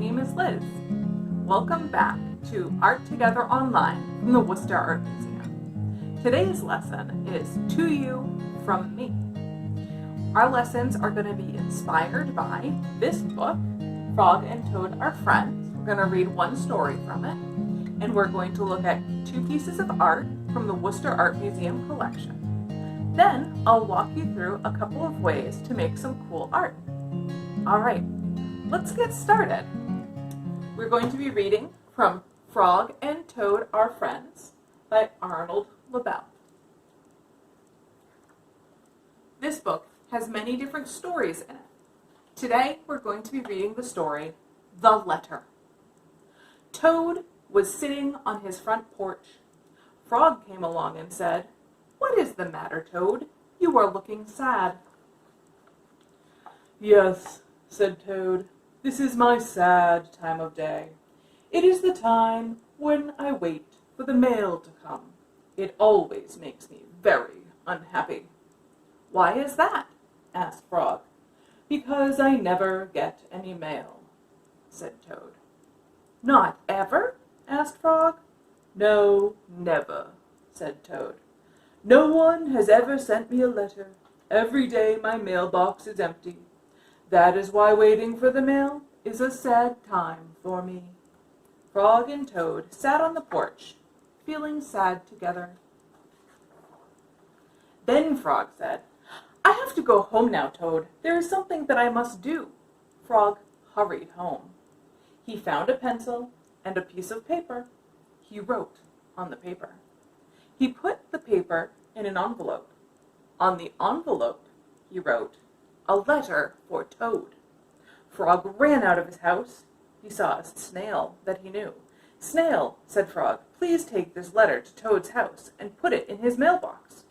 name is Liz. Welcome back to Art Together Online from the Worcester Art Museum. Today's lesson is To You from Me. Our lessons are going to be inspired by this book, Frog and Toad Are Friends. We're going to read one story from it, and we're going to look at two pieces of art from the Worcester Art Museum collection. Then I'll walk you through a couple of ways to make some cool art. All right, let's get started. We're going to be reading from Frog and Toad Are Friends by Arnold LaBelle. This book has many different stories in it. Today we're going to be reading the story, The Letter. Toad was sitting on his front porch. Frog came along and said, "What is the matter, Toad? You are looking sad." "Yes," said Toad, "this is my sad time of day. It is the time when I wait for the mail to come. It always makes me very unhappy." "Why is that?" asked Frog. "Because I never get any mail," said Toad. "Not ever?" asked Frog. "No, never," said Toad. "No one has ever sent me a letter. Every day my mailbox is empty. That is why waiting for the mail is a sad time for me." Frog and Toad sat on the porch, feeling sad together. Then Frog said, "I have to go home now, Toad. There is something that I must do." Frog hurried home. He found a pencil and a piece of paper. He wrote on the paper. He put the paper in an envelope. On the envelope, he wrote, "A letter for Toad." Frog ran out of his house. He saw a snail that he knew. "Snail," said Frog, "please take this letter to Toad's house and put it in his mailbox."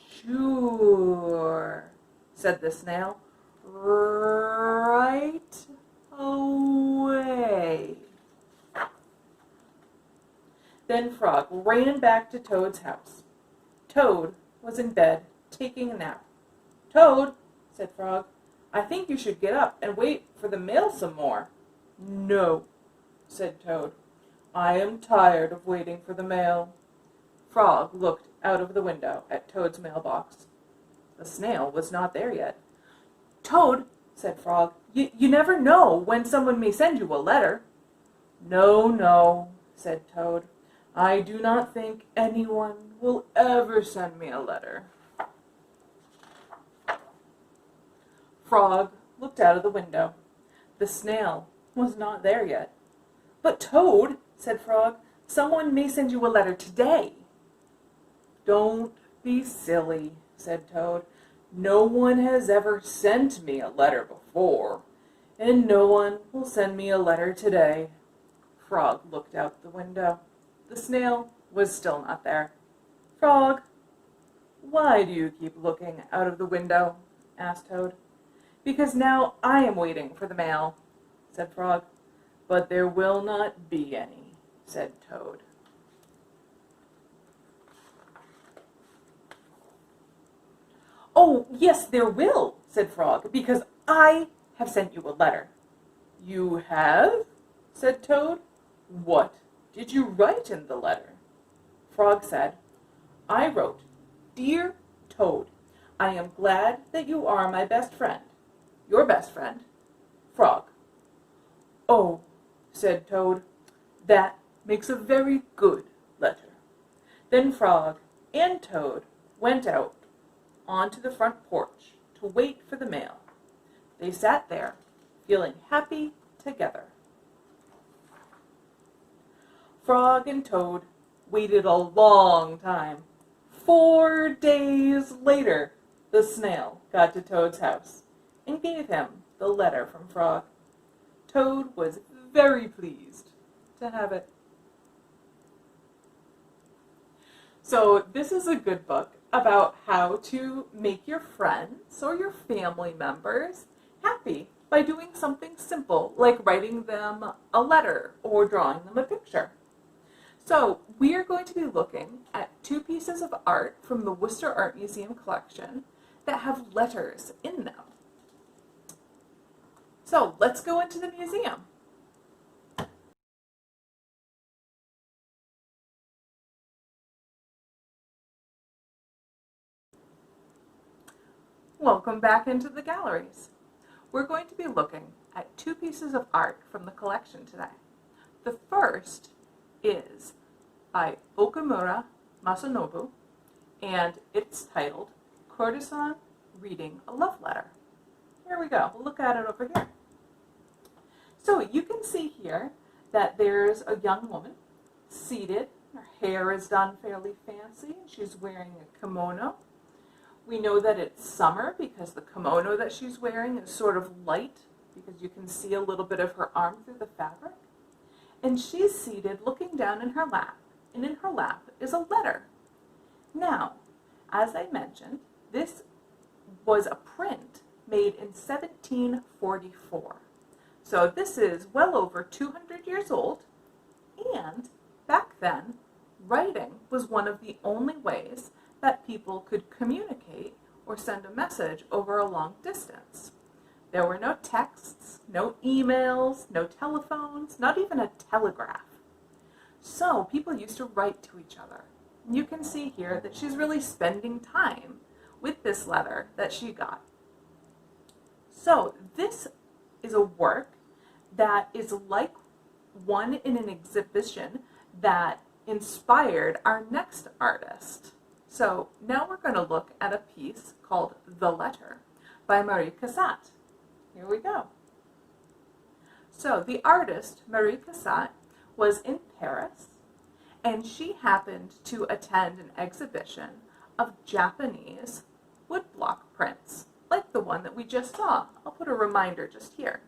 "Sure," said the snail, "right away." Then Frog ran back to Toad's house. Toad was in bed, taking a nap. "Toad," said Frog, "I think you should get up and wait for the mail some more." "No," said Toad, "I am tired of waiting for the mail." Frog looked out of the window at Toad's mailbox. The snail was not there yet. "Toad," said Frog, you never know when someone may send you a letter." "No, no," said Toad. "I do not think anyone will ever send me a letter." Frog looked out of the window. The snail was not there yet. "But Toad," said Frog, "someone may send you a letter today." "Don't be silly," said Toad. "No one has ever sent me a letter before, and no one will send me a letter today." Frog looked out the window. The snail was still not there. "Frog, why do you keep looking out of the window?" asked Toad. "Because now I am waiting for the mail," said Frog. "But there will not be any," said Toad. "Oh, yes, there will," said Frog, "because I have sent you a letter." "You have?" said Toad. "What did you write in the letter?" Frog said, "I wrote, 'Dear Toad, I am glad that you are my best friend. Your best friend, Frog.'" "Oh," said Toad, "that makes a very good letter." Then Frog and Toad went out onto the front porch to wait for the mail. They sat there, feeling happy together. Frog and Toad waited a long time. 4 days later, the snail got to Toad's house and gave him the letter from Frog. Toad was very pleased to have it. So this is a good book about how to make your friends or your family members happy by doing something simple like writing them a letter or drawing them a picture. So we are going to be looking at two pieces of art from the Worcester Art Museum collection that have letters in them. So let's go into the museum. Welcome back into the galleries. We're going to be looking at two pieces of art from the collection today. The first is by Okamura Masanobu, and it's titled Courtesan Reading a Love Letter. Here we go. We'll look at it over here. So you can see here that there's a young woman seated. Her hair is done fairly fancy. She's wearing a kimono. We know that it's summer because the kimono that she's wearing is sort of light because you can see a little bit of her arm through the fabric. And she's seated looking down in her lap, and in her lap is a letter. Now, as I mentioned, this was a print made in 1744. So this is well over 200 years old, and back then, writing was one of the only ways that people could communicate or send a message over a long distance. There were no texts, no emails, no telephones, not even a telegraph. So people used to write to each other. You can see here that she's really spending time with this letter that she got. So this is a work that is like one in an exhibition that inspired our next artist. So now we're going to look at a piece called The Letter by Marie Cassatt. Here we go. So the artist, Marie Cassatt, was in Paris, and she happened to attend an exhibition of Japanese woodblock prints, like the one that we just saw. I'll put a reminder just here.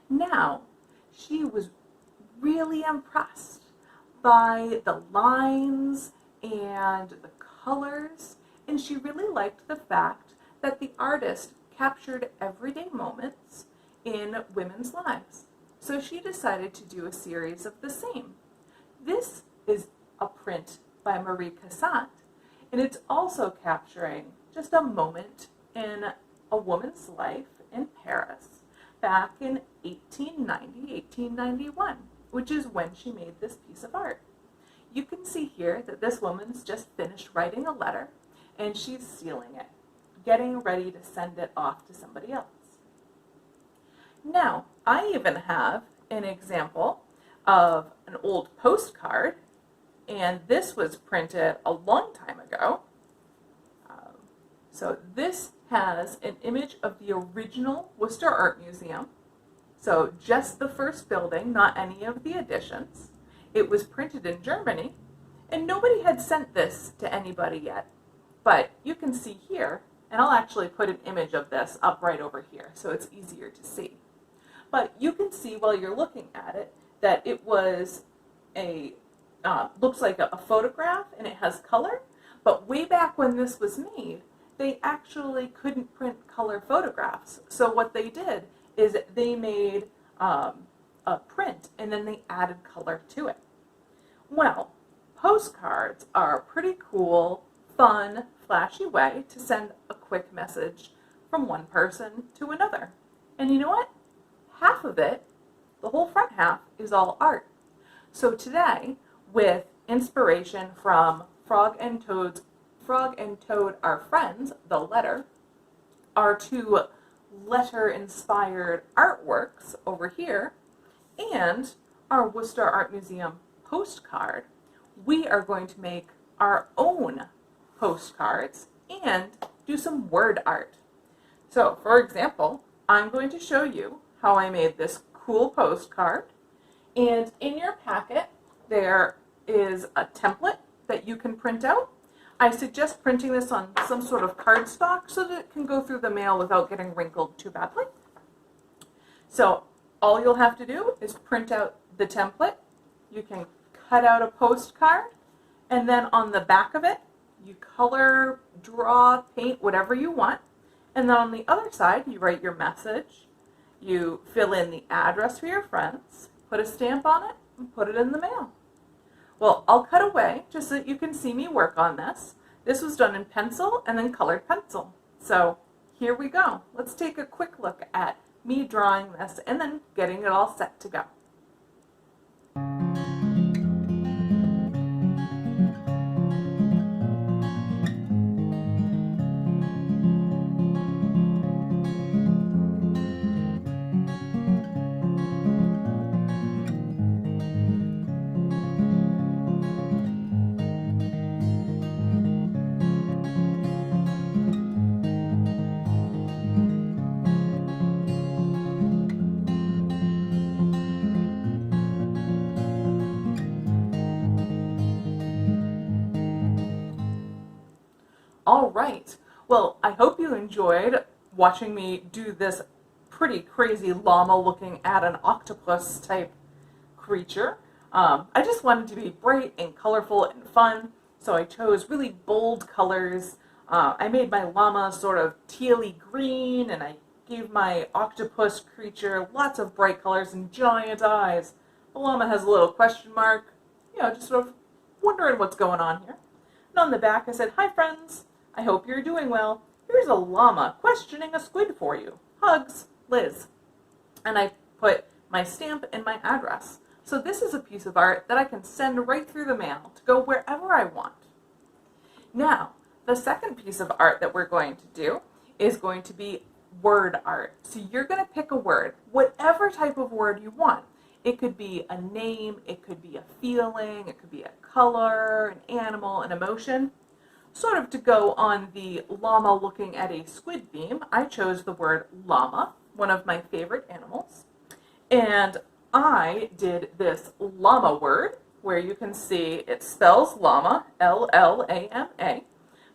Now, she was really impressed by the lines and the colors, and she really liked the fact that the artist captured everyday moments in women's lives. So she decided to do a series of the same. This is a print by Marie Cassatt, and it's also capturing just a moment in a woman's life in Paris back in 1890, 1891, which is when she made this piece of art. You can see here that this woman's just finished writing a letter, and she's sealing it, getting ready to send it off to somebody else. Now, I even have an example of an old postcard, and this was printed a long time ago. So this has an image of the original Worcester Art Museum, so just the first building, not any of the additions. It was printed in Germany, and nobody had sent this to anybody yet. But you can see here, and I'll actually put an image of this up right over here so it's easier to see. But you can see while you're looking at it that it was looks like a photograph, and it has color. But way back when this was made, they actually couldn't print color photographs. So what they did is they made a print, and then they added color to it. Well, postcards are a pretty cool, fun, flashy way to send a quick message from one person to another. And you know what? Half of it, the whole front half, is all art. So today, with inspiration from Frog and Toad Are Friends, The Letter, our two letter-inspired artworks over here, and our Worcester Art Museum postcard, we are going to make our own postcards and do some word art. So, for example, I'm going to show you how I made this cool postcard, and in your packet there is a template that you can print out. I suggest printing this on some sort of cardstock so that it can go through the mail without getting wrinkled too badly. So all you'll have to do is print out the template. You can cut out a postcard, and then on the back of it, you color, draw, paint, whatever you want. And then on the other side, you write your message. You fill in the address for your friends, put a stamp on it, and put it in the mail. Well, I'll cut away just so that you can see me work on this. This was done in pencil and then colored pencil. So here we go. Let's take a quick look at me drawing this and then getting it all set to go. All right. Well, I hope you enjoyed watching me do this pretty crazy llama looking at an octopus type creature. I just wanted to be bright and colorful and fun, so I chose really bold colors. I made my llama sort of tealy green, and I gave my octopus creature lots of bright colors and giant eyes. The llama has a little question mark, just sort of wondering what's going on here. And on the back I said, "Hi friends, I hope you're doing well. Here's a llama questioning a squid for you. Hugs, Liz." And I put my stamp and my address. So this is a piece of art that I can send right through the mail to go wherever I want. Now, the second piece of art that we're going to do is going to be word art. So you're going to pick a word, whatever type of word you want. It could be a name, it could be a feeling, it could be a color, an animal, an emotion. Sort of to go on the llama looking at a squid theme, I chose the word llama, one of my favorite animals. And I did this llama word, where you can see it spells llama, L-L-A-M-A,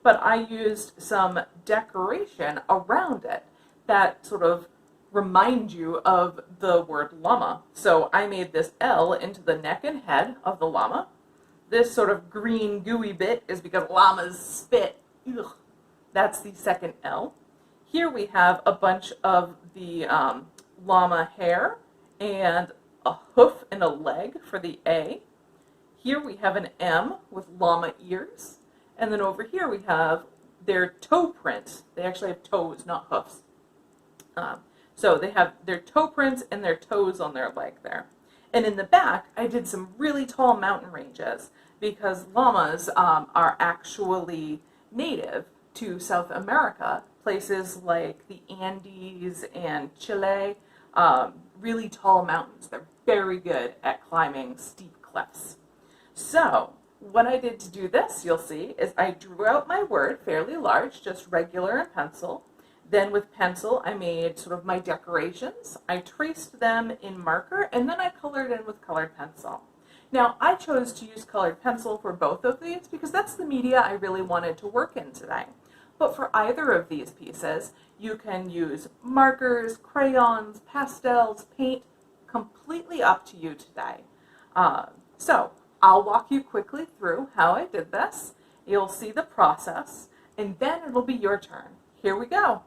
but I used some decoration around it that sort of remind you of the word llama. So I made this L into the neck and head of the llama. This sort of green gooey bit is because llamas spit. Ugh. That's the second L. Here we have a bunch of the llama hair and a hoof and a leg for the A. Here we have an M with llama ears. And then over here we have their toe print. They actually have toes, not hoofs. So they have their toe prints and their toes on their leg there. And in the back, I did some really tall mountain ranges because llamas are actually native to South America, places like the Andes and Chile, really tall mountains. They're very good at climbing steep cliffs. So what I did to do this, you'll see, is I drew out my word fairly large, just regular in pencil. Then with pencil, I made sort of my decorations. I traced them in marker, and then I colored in with colored pencil. Now, I chose to use colored pencil for both of these because that's the media I really wanted to work in today. But for either of these pieces, you can use markers, crayons, pastels, paint, completely up to you today. So I'll walk you quickly through how I did this. You'll see the process, and then it'll be your turn. Here we go.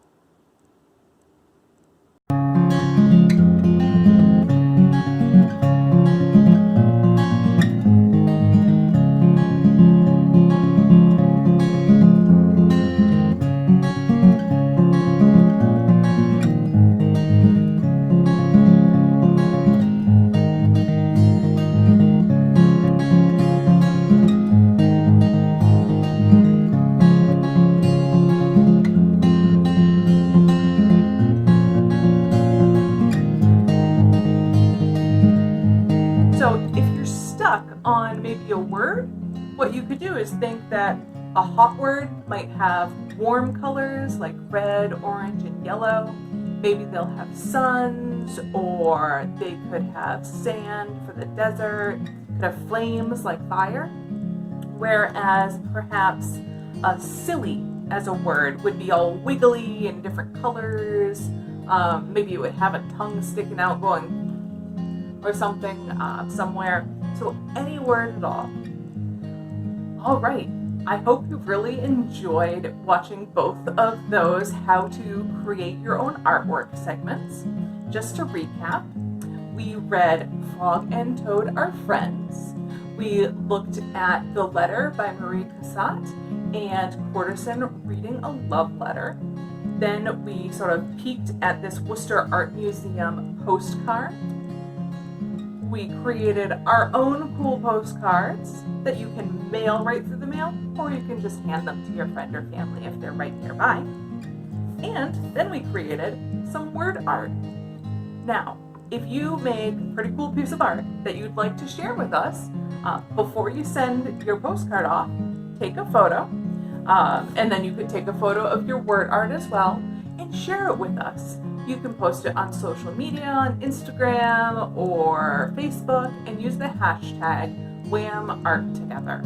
So if you're stuck on maybe a word, what you could do is think that a hot word might have warm colors like red, orange, and yellow. Maybe they'll have suns, or they could have sand for the desert, could have flames like fire. Whereas perhaps silly as a word would be all wiggly and different colors. Maybe it would have a tongue sticking out going or something somewhere. So any word at all. All right. I hope you really enjoyed watching both of those how to create your own artwork segments. Just to recap, we read Frog and Toad Are Friends. We looked at The Letter by Marie Cassatt and Corderson reading a love letter. Then we sort of peeked at this Worcester Art Museum postcard. We created our own cool postcards that you can mail right through the mail, or you can just hand them to your friend or family if they're right nearby. And then we created some word art. Now, if you make a pretty cool piece of art that you'd like to share with us, before you send your postcard off, take a photo, and then you could take a photo of your word art as well and share it with us. You can post it on social media, on Instagram or Facebook, and use the hashtag WAM Art Together.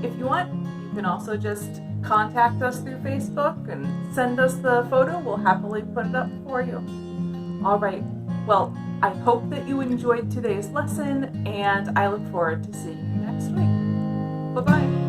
If you want, you can also just contact us through Facebook and send us the photo. We'll happily put it up for you. All right. Well, I hope that you enjoyed today's lesson, and I look forward to seeing you next week. Bye-bye.